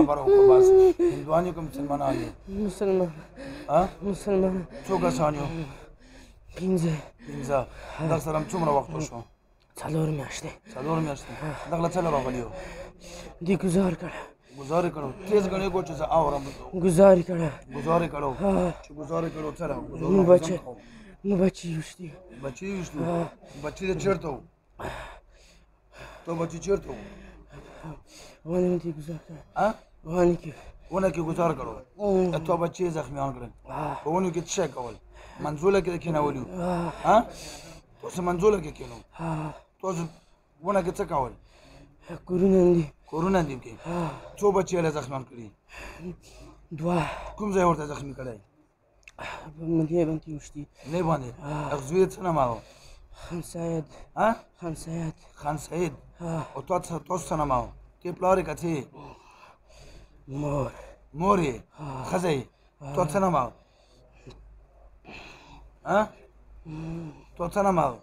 خبره وکړه بس هندوان یو که مسلمانان یو مسلمان څو کسان یو 15 در سره هم څومره وخت وشو 4 میاشتې 4 میاشتې دغله څه له راغلي یو دی ګزار کړه ګزار یې کړو تیز ګڼې کو چې زه اورم ګزار یې کړه ګزار یې کړو چې ګزار یې کړو څه له نو بچي وشتي بچي وشتو بچي دې چېرته و تو بچي چېرته و ونه مې دی ګزار کړه ونه کې ونه کې ګزار کړو تو بچي یې زخمیان کړل په ونو کې څه شی کول منزوله کې کېنولي تاسو منزوله کې کېنو تاسو ونه کې څه کول کورونه دي کې څو بچي یې زخمیان کړي 2 کوم ځای ورته زخمي کړی مدیه باندې وشتي نه باندې اغزوی څه نامه و خان سعید او تاسو څه نامه و ته پلار یې که څه یې مور یې ښځه یې تو څه نامه و تو څه نامه و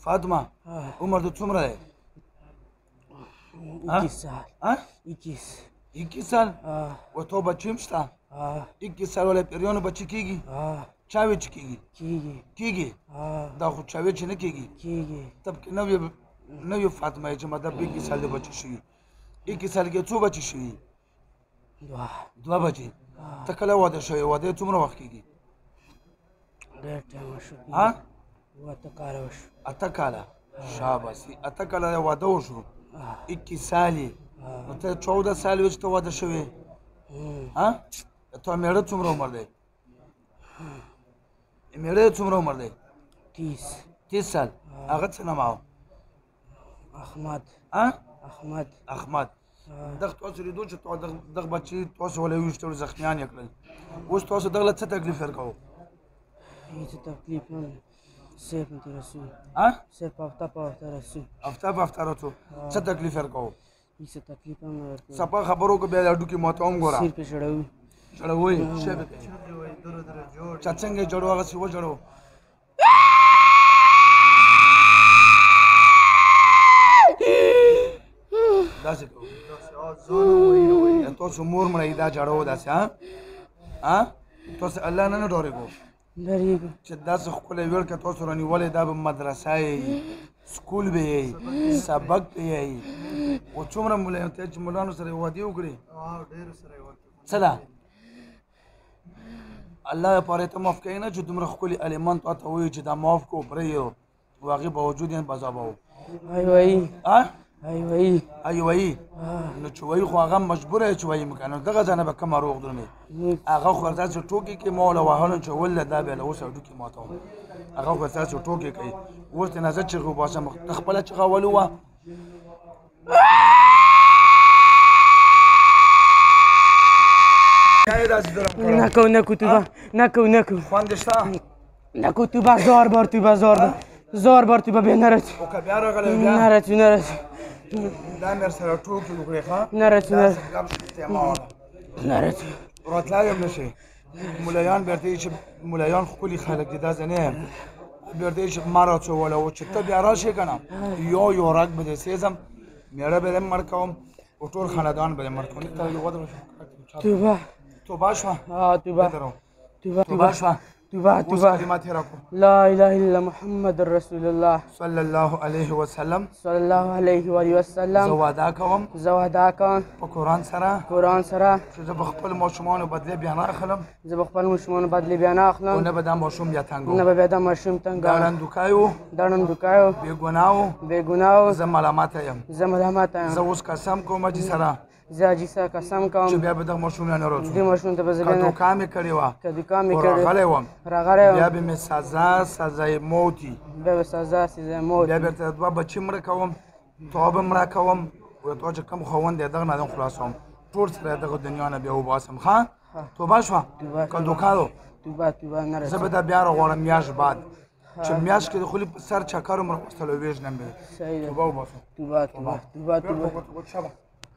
فاطمه عمر دې څومره دی 21 سال و تو بچی هم شته 21 سال والا پیریانو بچی کیږي چاوی چې کیږي دا خو چاوی چې نه کیږي تب کې نوې فاطمه چې مطلب 21 سال د بچی شي 21 سال کې څو بچی شي 2 بچی ته کله واده شوی واده څومره وخت کیږي ډېر ټایم وشو 8 کاله شاباسي 8 کاله واده وشو 21 سالې نو ته 14 سال وې چې ته واده شوې تا میړه څومره عمر دی میړه څومره عمر دی 30 سال هغه څه نامه و احمد دغه تاسو لیدو چې دغه بچي تاسو ولې ویشتل زخمیان یې کړل اوس تاسو دغله څه تکلیف ورکوو هیڅ تکلیف نه صرف انت رسول صرف هفته په هفته رسول څه تکلیف ورکوو هیڅ تکلیف هم نه ورکوو صفا خبرو کې بیا هډوکي ماته هم ګوره سر پې چړوي شی به کوي چا څنګه یې جوړو هغسې وجوړو داسې کوو تاسو مور مړی دا جوړو داسې تاسو الله نه ډارېږو چې داسې ښکلی ویړ که تاسو رانیولې دا به مدرسه یې سکول به یې سبق به یې او څومره ملایان ته چې ملانو سره وعدې وکړې څه ده الله لپاره ته معاف کوي نه چې دومره ښکلي عالمان تا ته وایي چې دا معاف کړو پرېږدو او هغې باوجود یې بذابه و وایي نو چې وایي خو هغه مجبوره یې چې وایي مکه نو دغه ځانه به کومه روغ درومې هغه خو داسې ټوکې کوي ما وله وهلو چې ولله دا بیا له اوس هډوکي ماتوم هغه خو داسې ټوکې کوي اوس دې نه زه چغې وباسم ته خپله چغه ولو وه نکو خوند شته نکو توبه زار بار توبه بیا نرسي او که بیا راغلی بیا نرسي دا مې سره ټوکې وکړې ښه نرسي راتلای هم نشي ملایان بیرته یې چې ملایان ښکلي خلک دي دا زه نه یم بیرته یې چې ما راڅولی و چې ته بیا راشې که نه یو رګ به دې سېزم میړه به دې مړ کوم او ټول خاندان به دې مړ کوم توبه شوه توبه شوه لا اله الا محمد رسول الله صلی الله علیه وسلم زه واده کوم په قرآن سره چې زه به خپل ماشومانو بدلې بیا نه اخلم او نه به دا ماشوم بیا تنګوم دا ړندوکی و بې ګناه و زه ملامته یم زه اوس قسم کوم چې سره زه سره قسم کوم چې بیا به دغه ماشوم نه راځو دې ماشوم ته به زه که دوکه مې کړې وه راغلی وم بیا به مې سزای موت بیا بېرته 2 بچي مړه کوم تا به مړه کوم او تا چې کوم خاوند دی دغه نه خلاصوم ټول سره دغه دنیا نه بیا وباسم ښه توبه شوه که دوکه دو زه به دا بیا راغواړم میاشت بعد چې میاشت کې د خولي په سر چکر عمر وستلو ویژنم به توبه وباسم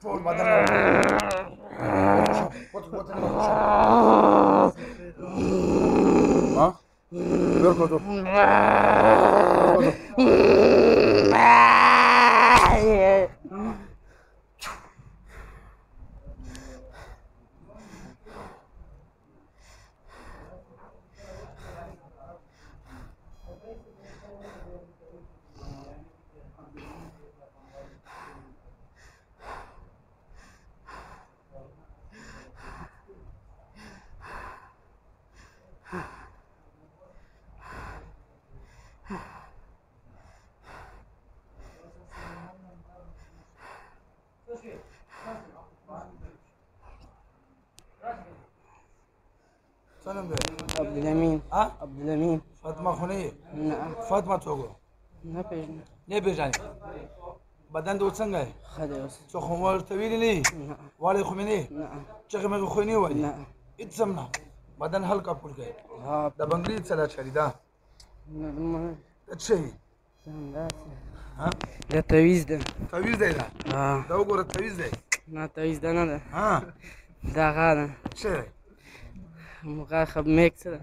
ټول بدن څه نوم دی؟ عبدالامین. عبدالامین. فاطمه خو نه یې؟ نه. فاطمه څوک و؟ نه پېژنم. نه یې پېژنې؟ بدن دې اوس څنګه دی؟ ښه دی اوس. څه خو ورته ویلي نه یې؟ نه. واړی خو مې نه یې؟ نه. چغې مغې خو یې نه ویلې؟ نه. هېڅ هم نه. بدن هلکا پلکا یې؟ د بنګړي څه لا چاري ده؟ ته څه یې؟ دا تعویض ده. تعویض دی دا؟ دا وګوره تعویض دی. نه تعویض ده نه ده. دا غا ده. څه دی؟ غا میک څه ده؟